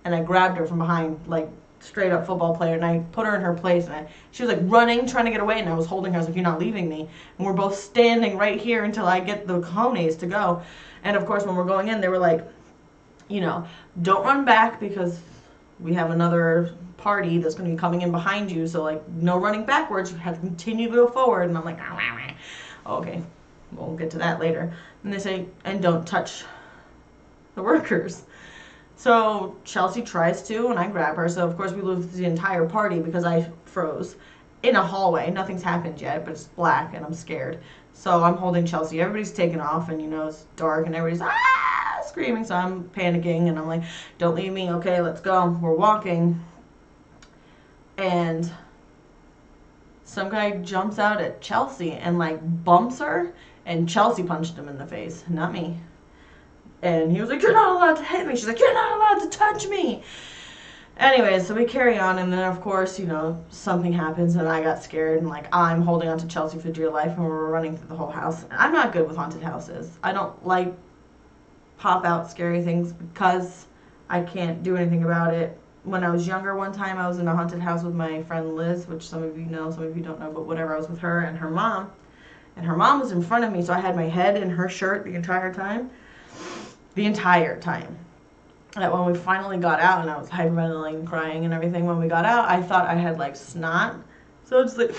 And I grabbed her from behind, like, straight up football player, and I put her in her place, and she was like running, trying to get away, and I was holding her. I was like, you're not leaving me. And we're both standing right here until I get the cojones to go. And of course, when we're going in, they were like, you know, don't run back because we have another party that's going to be coming in behind you. So like, no running backwards. You have to continue to go forward. And I'm like, okay, we'll get to that later. And they say, and don't touch the workers. So Chelsea tries to, and I grab her. So of course we lose the entire party because I froze in a hallway. Nothing's happened yet, but it's black and I'm scared. So I'm holding Chelsea. Everybody's taken off, and it's dark, and everybody's screaming. So I'm panicking, and I'm like, "Don't leave me. Okay, let's go." We're walking, and some guy jumps out at Chelsea and like bumps her, and Chelsea punched him in the face, not me. And he was like, "You're not allowed to hit me." She's like, "You're not allowed to touch me." Anyway, so we carry on, and then of course, something happens, and I got scared, and like I'm holding on to Chelsea for dear life, and we're running through the whole house. I'm not good with haunted houses. I don't like pop out scary things because I can't do anything about it. When I was younger, one time I was in a haunted house with my friend Liz, which some of you know, some of you don't know, but whatever. I was with her and her mom, and her mom was in front of me, so I had my head in her shirt the entire time. That when we finally got out, and I was hyperventilating and crying and everything, when we got out, I thought I had like snot. So it's like,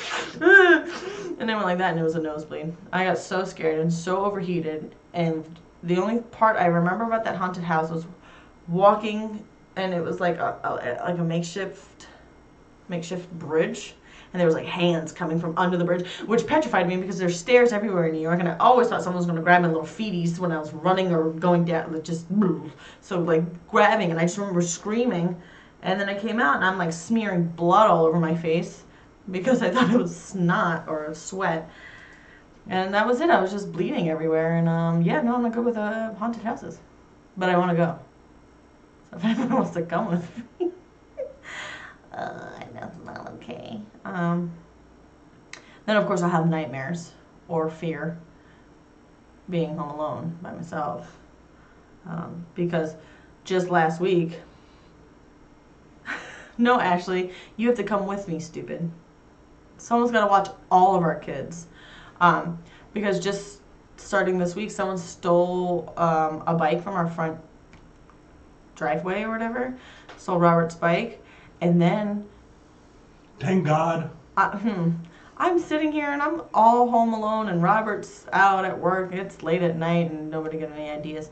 and I went like that, and it was a nosebleed. I got so scared and so overheated, and the only part I remember about that haunted house was walking, and it was like a makeshift bridge, and there was like hands coming from under the bridge, which petrified me because there's stairs everywhere in New York, and I always thought someone was going to grab my little feeties when I was running or going down, just move. So like grabbing, and I just remember screaming, and then I came out, and I'm like smearing blood all over my face because I thought it was snot or sweat, and that was it. I was just bleeding everywhere, and yeah, no, I'm not good with haunted houses, but I want to go. So if anyone wants to come with me. That's not okay. Then of course I'll have nightmares or fear being home alone by myself. Because just last week, no, Ashley, you have to come with me, stupid. Someone's got to watch all of our kids. Because just starting this week, someone stole a bike from our front driveway or whatever. Stole Robert's bike. And then, thank God. I'm sitting here and I'm all home alone, and Robert's out at work. It's late at night and nobody got any ideas.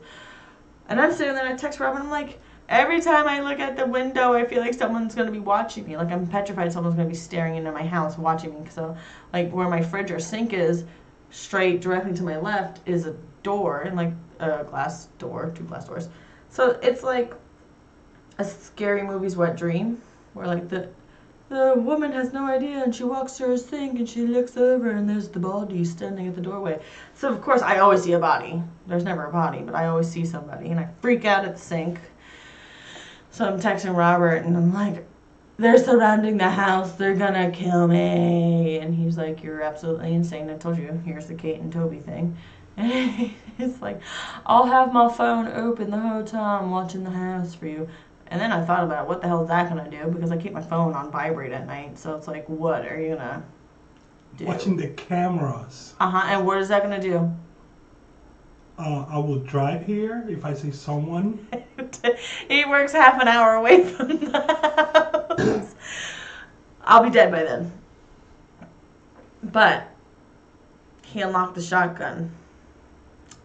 And I'm sitting there and I text Robert, and I'm like, every time I look at the window, I feel like someone's going to be watching me. Like I'm petrified someone's going to be staring into my house watching me. So like where my fridge or sink is, straight directly to my left is a door, and like a glass door, 2 glass doors. So it's like a scary movie's wet dream. Where like the woman has no idea, and she walks to her sink, and she looks over, and there's the body standing at the doorway. So of course I always see a body. There's never a body, but I always see somebody, and I freak out at the sink. So I'm texting Robert, and I'm like, they're surrounding the house, they're gonna kill me. And he's like, you're absolutely insane. I told you, here's the Kate and Toby thing. And he's like, I'll have my phone open the whole time watching the house for you. And then I thought about what the hell is that going to do, because I keep my phone on vibrate at night. So it's like, what are you going to do? Watching the cameras. And what is that going to do? I will drive here if I see someone. He works half an hour away from the house. I'll be dead by then. But he unlocked the shotgun.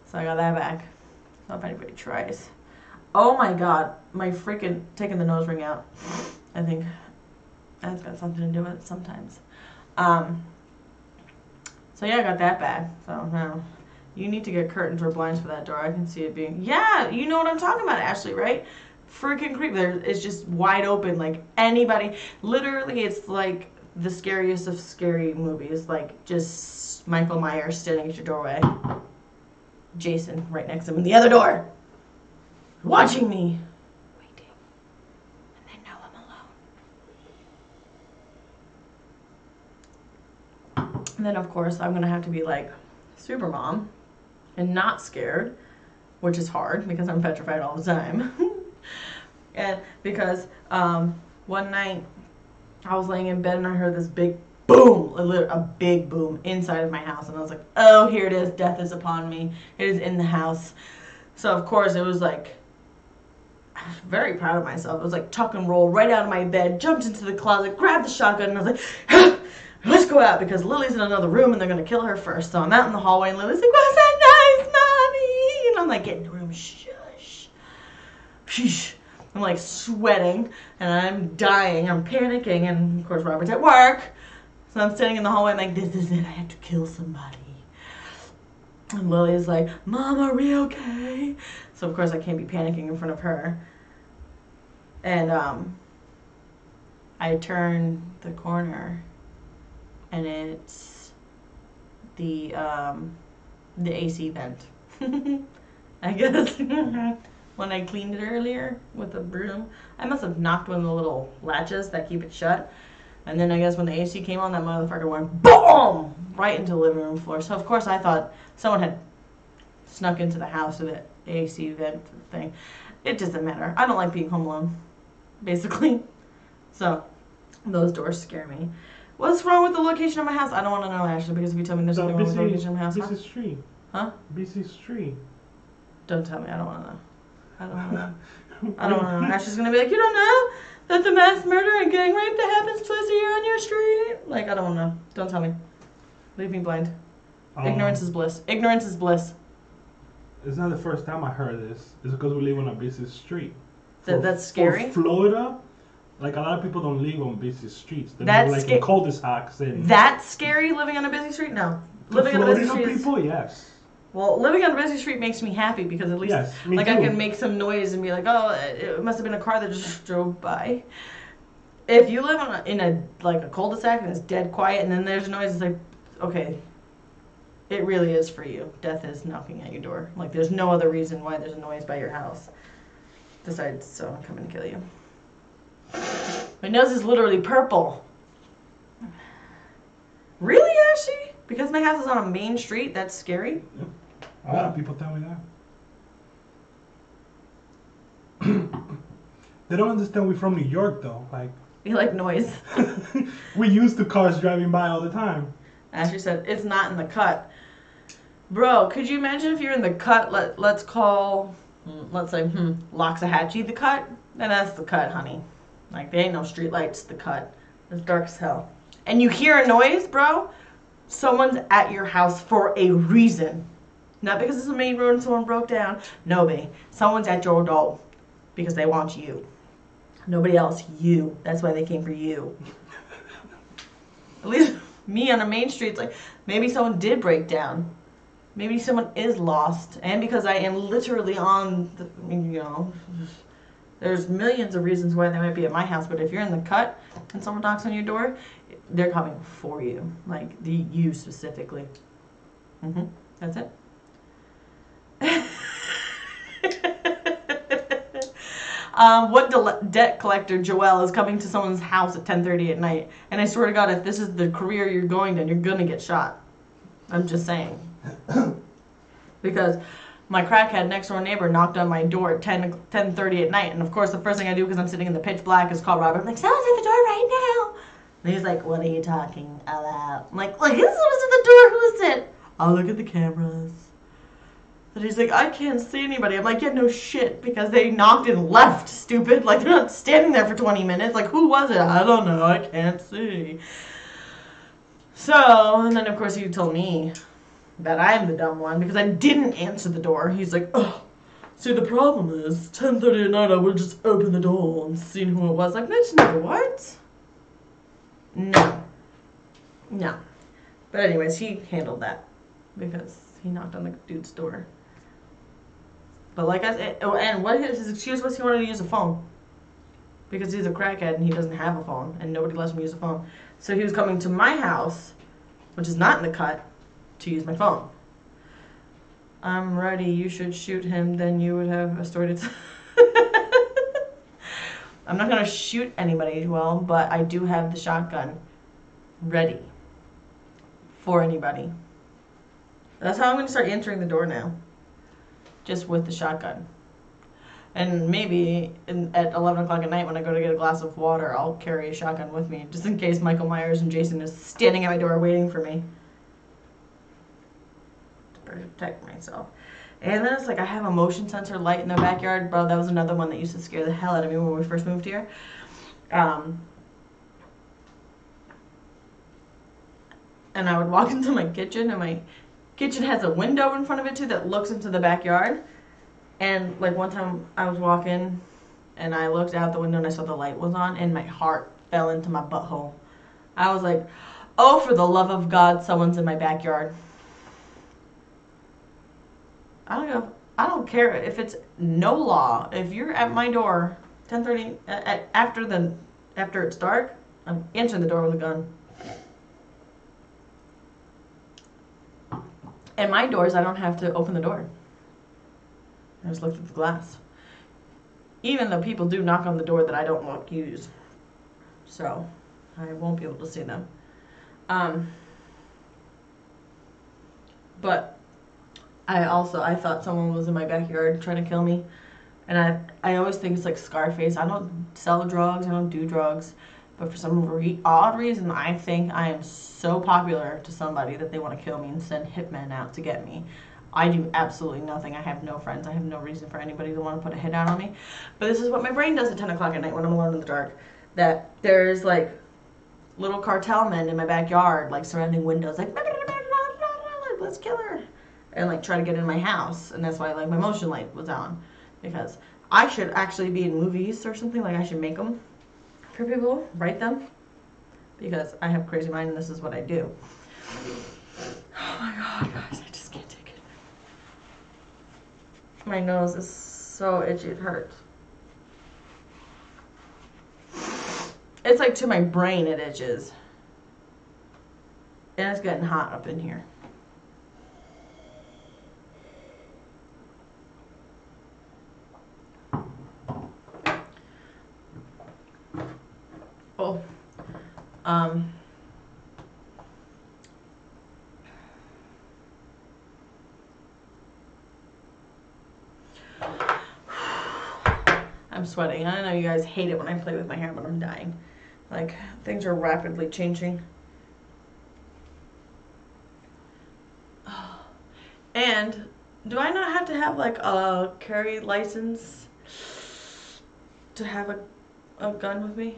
So I got that back. So if anybody tries. Oh my God, my freaking taking the nose ring out. I think that's got something to do with it sometimes. So yeah, I got that back. So now you need to get curtains or blinds for that door. I can see it being, yeah, you know what I'm talking about, Ashley, right? Freaking creepy. It's just wide open, like anybody. Literally, it's like the scariest of scary movies. Like just Michael Myers standing at your doorway. Jason right next to him in the other door. Watching me. Waiting. And they know I'm alone. And then, of course, I'm going to have to be like super mom and not scared, which is hard because I'm petrified all the time. And because one night I was laying in bed and I heard this big boom, a big boom inside of my house. And I was like, oh, here it is. Death is upon me. It is in the house. So, of course, it was like, I was very proud of myself. I was like tuck and roll right out of my bed, jumped into the closet, grabbed the shotgun, and I was like, let's go out because Lily's in another room and they're going to kill her first. So I'm out in the hallway and Lily's like, was that nice, Mommy? And I'm like, get in the room, shush. Sheesh. I'm like sweating and I'm dying. I'm panicking, and of course Robert's at work. So I'm standing in the hallway. I'm like, this is it. I have to kill somebody. And Lily's like, Mom, are we okay? So of course I can't be panicking in front of her. And I turn the corner, and it's the AC vent. I guess when I cleaned it earlier with a broom, I must have knocked one of the little latches that keep it shut. And then I guess when the AC came on, that motherfucker went BOOM! Right into the living room floor. So of course I thought someone had snuck into the house with the AC vent thing. It doesn't matter. I don't like being home alone, basically. So those doors scare me. What's wrong with the location of my house? I don't want to know, Ashley, because if you tell me there's something wrong with the location of my house, BC Street. Huh? BC Street. Don't tell me. I don't want to know. I don't want to know. I don't want to know. Ashley's gonna be like, you don't know that the mass murder and gang rape that happens twice a year on your street? Like, I don't want to know. Don't tell me. Leave me blind. Ignorance is bliss. Ignorance is bliss. It's not the first time I heard this. It's because we live on a busy street. That's scary? For Florida, like a lot of people don't live on busy streets. They That's live like in cul-de-sacs. That's scary, living on a busy street? No. Living on a busy street people, yes. Well, living on a busy street makes me happy because at least me like too. I can make some noise and be like, oh, it must have been a car that just drove by. If you live in a cul-de-sac and it's dead quiet and then there's noise, it's like, okay, it really is for you. Death is knocking at your door. Like, there's no other reason why there's a noise by your house besides someone coming to kill you. My nose is literally purple. Really, Ashley? Because my house is on a main street, that's scary? A lot of people tell me that. They don't understand we're from New York, though. Like, You like noise. we're used to cars driving by all the time. Ashley said, it's not in the cut. Bro, could you imagine if you're in the cut, let's say, Loxahatchee the cut? Then that's the cut, honey. Like, there ain't no street lights, the cut. It's dark as hell. And you hear a noise, bro? Someone's at your house for a reason. Not because it's a main road and someone broke down. No, babe. Someone's at your door because they want you. Nobody else, you. That's why they came for you. At least me on a main street, it's like, maybe someone did break down. Maybe someone is lost. And because I am literally on the, there's millions of reasons why they might be at my house. But if you're in the cut and someone knocks on your door, they're coming for you. Like, you specifically. That's it. What debt collector Joelle is coming to someone's house at 10:30 at night? And I swear to God, if this is the career you're going down, you're gonna get shot. I'm just saying. Because my crackhead next door neighbor knocked on my door at 10:30 at night, and of course the first thing I do because I'm sitting in the pitch black is call Robert. I'm like, someone's at the door right now. And he's like, what are you talking about? I'm like, look, someone's at the door. Who is it? I'll look at the cameras. And he's like, I can't see anybody. I'm like, yeah, no shit, because they knocked and left, stupid. Like, they're not standing there for 20 minutes. Like, who was it? I don't know. I can't see. So, and then, of course, he told me that I'm the dumb one because I didn't answer the door. He's like, oh, see, the problem is 10:30 at night, I would just open the door and seen who it was. Like, bitch, no, what? No. But anyways, he handled that because he knocked on the dude's door. But like I said, and what his excuse was, he wanted to use a phone. Because he's a crackhead and he doesn't have a phone and nobody lets him use a phone. So he was coming to my house, which is not in the cut, to use my phone. I'm ready, you should shoot him, then you would have a story to tell. I'm not going to shoot anybody, well, but I do have the shotgun ready for anybody. That's how I'm going to start answering the door now. Just with the shotgun. And maybe at 11 o'clock at night when I go to get a glass of water, I'll carry a shotgun with me, just in case Michael Myers and Jason is standing at my door waiting for me. To protect myself. And then it's like I have a motion sensor light in the backyard. Bro, that was another one that used to scare the hell out of me when we first moved here. And I would walk into my kitchen, and my kitchen has a window in front of it too that looks into the backyard. And like one time I was walking and I looked out the window and I saw the light was on, and my heart fell into my butthole. I was like, oh, for the love of God, someone's in my backyard. I don't know. I don't care if it's no law. If you're at my door 10:30 after it's dark, I'm answering the door with a gun. And my doors, I don't have to open the door. I just look through the glass. Even though people do knock on the door that I don't use. So, I won't be able to see them. But I thought someone was in my backyard trying to kill me. And I always think it's like Scarface. I don't sell drugs. I don't do drugs. But for some odd reason, I think I am so popular to somebody that they want to kill me and send hitmen out to get me. I do absolutely nothing. I have no friends. I have no reason for anybody to want to put a hit out on me. But this is what my brain does at 10 o'clock at night when I'm alone in the dark. That there's like little cartel men in my backyard, like surrounding windows, like, let's kill her. And like try to get in my house. And that's why like my motion light was on. Because I should actually be in movies or something. Like I should make them for people, write them. Because I have a crazy mind and this is what I do. Oh my God, guys, I just can't take it. My nose is so itchy, it hurts. It's like to my brain it itches. And it's getting hot up in here. Oh. I'm sweating. I know you guys hate it when I play with my hair, but I'm dying. Like, things are rapidly changing. And do I not have to have like a carry license to have a gun with me?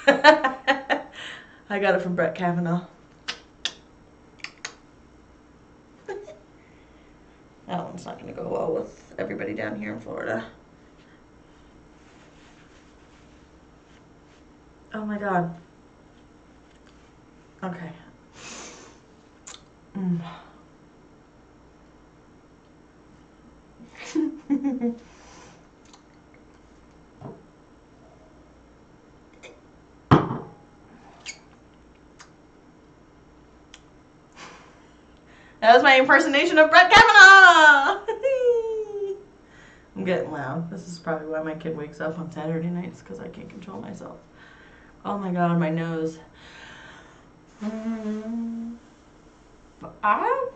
I got it from Brett Kavanaugh. That one's not going to go well with everybody down here in Florida. Oh my God. Okay. That was my impersonation of Brett Kavanaugh! I'm getting loud. This is probably why my kid wakes up on Saturday nights, because I can't control myself. Oh my God, my nose. I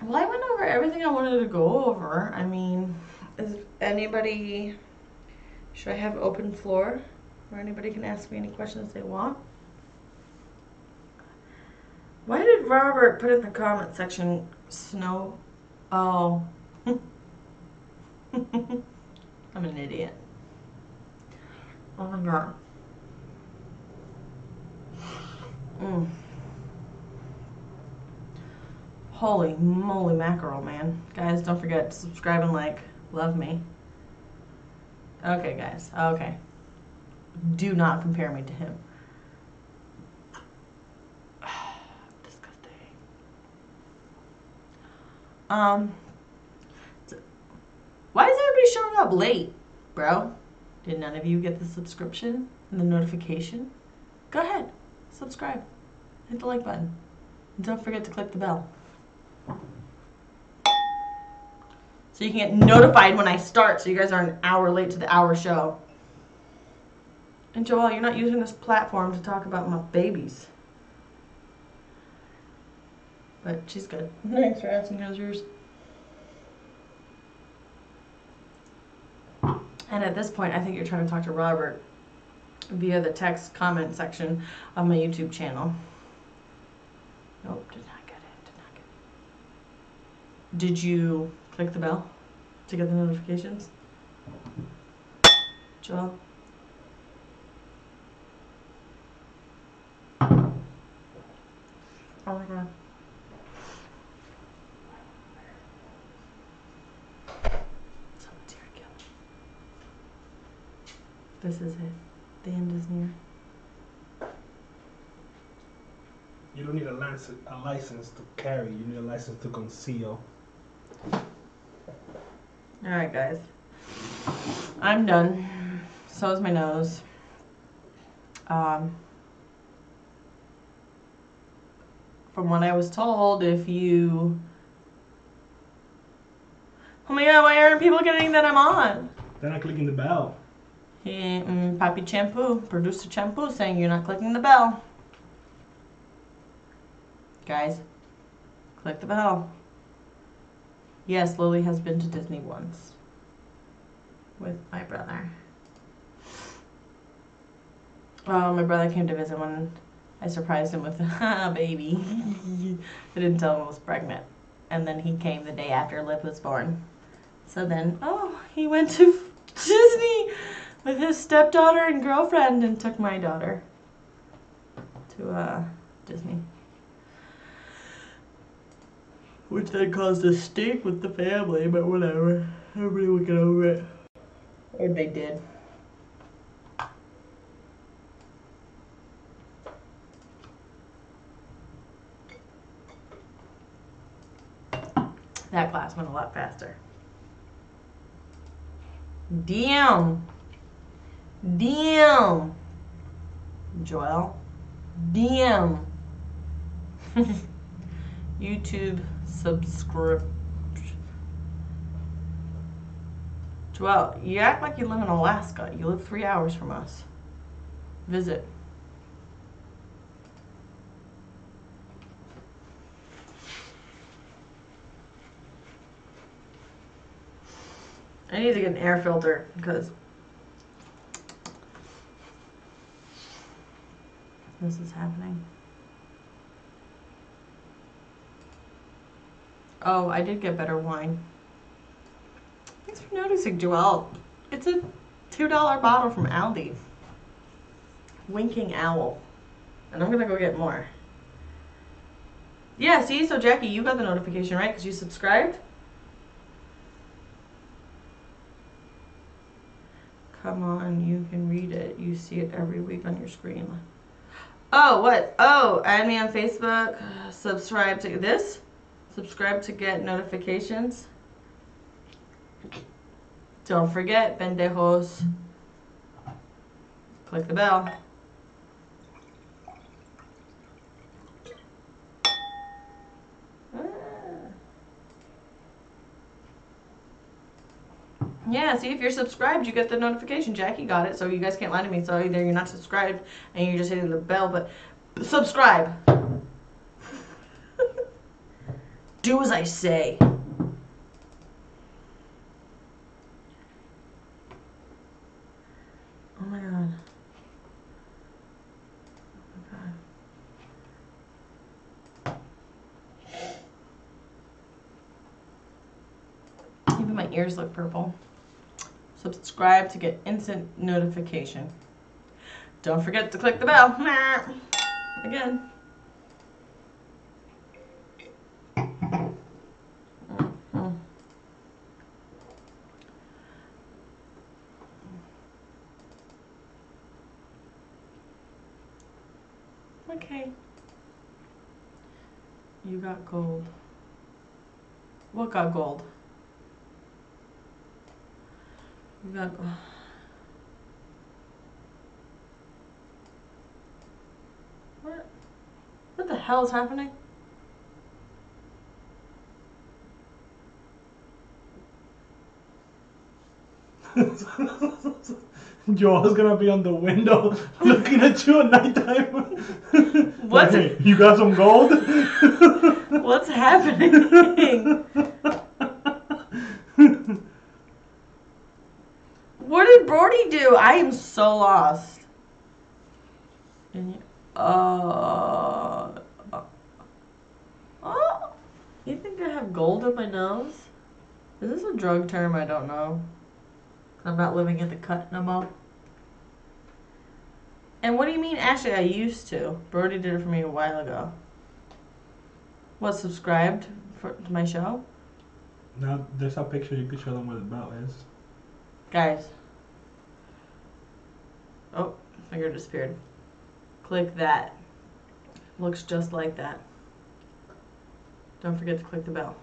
went over everything I wanted to go over. I mean, is anybody... Should I have open floor where anybody can ask me any questions they want? Why did Robert put in the comment section snow? Oh. I'm an idiot. Oh my God. Holy moly mackerel, man. Guys, don't forget to subscribe and like. Love me. Okay, guys. Okay. Do not compare me to him. Disgusting. Why is everybody showing up late, bro? Did none of you get the subscription and the notification? Go ahead. Subscribe. Hit the like button. And don't forget to click the bell. So you can get notified when I start, so you guys are an hour late to the hour show. And Joelle, you're not using this platform to talk about my babies. But she's good. Thanks for asking, how's yours? And at this point, I think you're trying to talk to Robert via the text comment section of my YouTube channel. Nope, did not get it. Did not get it. Did you click the bell to get the notifications? Joel? Oh my God. Someone's here to kill me. This is it. The end is near. You don't need a license to carry. You need a license to conceal. Alright, guys. I'm done. So is my nose. From what I was told, if you... Oh my god, why aren't people getting that I'm on? They're not clicking the bell. Hey, Papi Shampoo, producer Shampoo, saying you're not clicking the bell. Guys, click the bell. Yes, Lily has been to Disney once. With my brother. Oh, my brother came to visit when I surprised him with a baby. I didn't tell him I was pregnant. And then he came the day after Liv was born. So then, oh, he went to Disney with his stepdaughter and girlfriend and took my daughter to Disney. Which then caused a stink with the family, but whatever. Everybody will get over it. Or they did. That class went a lot faster. Damn. Damn. Joel. Damn. YouTube subscribe. Joel, you act like you live in Alaska. You live 3 hours from us. Visit. I need to get an air filter because this is happening. Oh, I did get better wine. Thanks for noticing, Joelle. It's a $2 bottle from Aldi. Winking Owl. And I'm gonna go get more. Yeah, see? So, Jackie, you got the notification, right? Because you subscribed? Come on, you can read it. You see it every week on your screen. Oh, what? Oh, add me on Facebook. Subscribe to this. Subscribe to get notifications. Don't forget, pendejos. Click the bell. Yeah, see, if you're subscribed, you get the notification. Jackie got it, so you guys can't lie to me. So either you're not subscribed and you're just hitting the bell, but subscribe. Do as I say. Oh my god. Oh my god. Even my ears look purple. Subscribe to get instant notification. Don't forget to click the bell. Again. Okay. You got gold. What got gold? You got gold. What? What the hell is happening? Joel's gonna be on the window looking at you at nighttime. What? Hey, you got some gold? What's happening? What did Brody do? I am so lost. Oh, you think I have gold in my nose? Is this a drug term? I don't know. I'm not living in the cut no more. And what do you mean, Ashley? I used to. Brody did it for me a while ago. What, subscribed to my show? Now, there's a picture you could show them where the bell is. Guys. Oh, finger disappeared. Click that. Looks just like that. Don't forget to click the bell.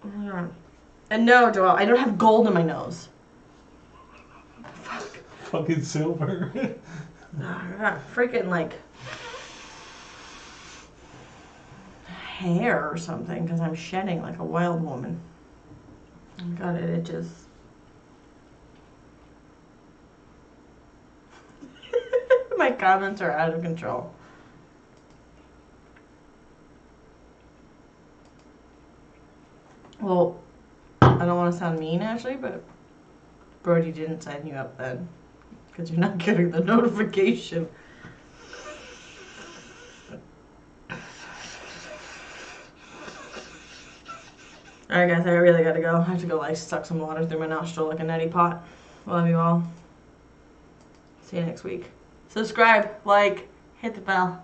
Oh my God. And no, Joel, I don't have gold in my nose. Fuck. Fucking silver. I got freaking like hair or something because I'm shedding like a wild woman. Oh my God, it itches. My comments are out of control. Well, I don't want to sound mean, Ashley, but Brody didn't sign you up then because you're not getting the notification. Alright guys, I really gotta go. I have to go like suck some water through my nostril like a neti pot. Love you all. See you next week. Subscribe, like, hit the bell.